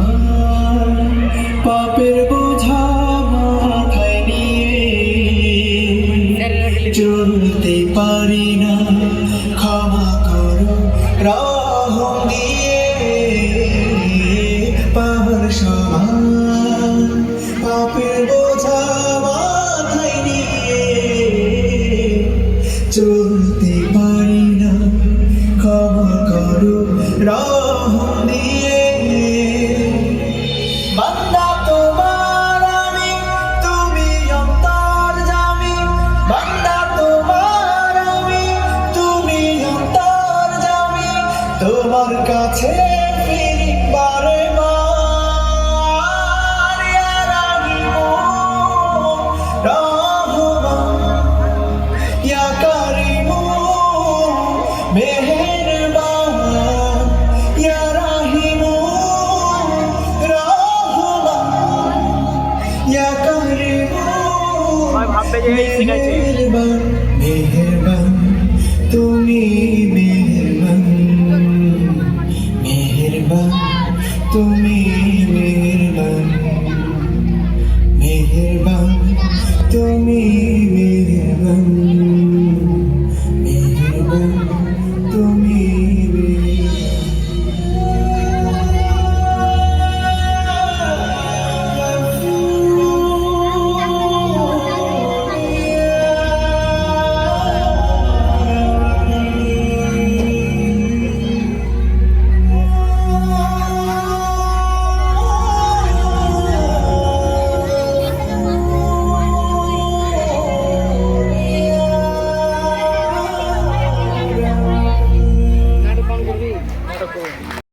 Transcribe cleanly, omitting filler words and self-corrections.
সমান পাপের বোঝা মাথায় নিয়ে চলতে পারি না, ক্ষমা করো রহম দিয়ে। পাপের সমান পাপের বোঝা মাথায় নিয়ে চলতে পারি না, ক্ষমা করো রহম দিয়ে। বান্দা তোমার আমি, তুমি অন্তর্যামী। বান্দা তোমার আমি, তুমি অন্তর্যামী। তোমার কাছে ফিরি বারে বার, ইয়া রাহিমু রহমান, ইয়া কারিমু মেহেরবান, ইয়া রাহিমু রহমান, ইয়া কারিমু মেহেরবান। মেহেরবান তুমি, মেহেরবান, মেহেরবান তুমি, মেহেরবান, মেহেরবান তুমি।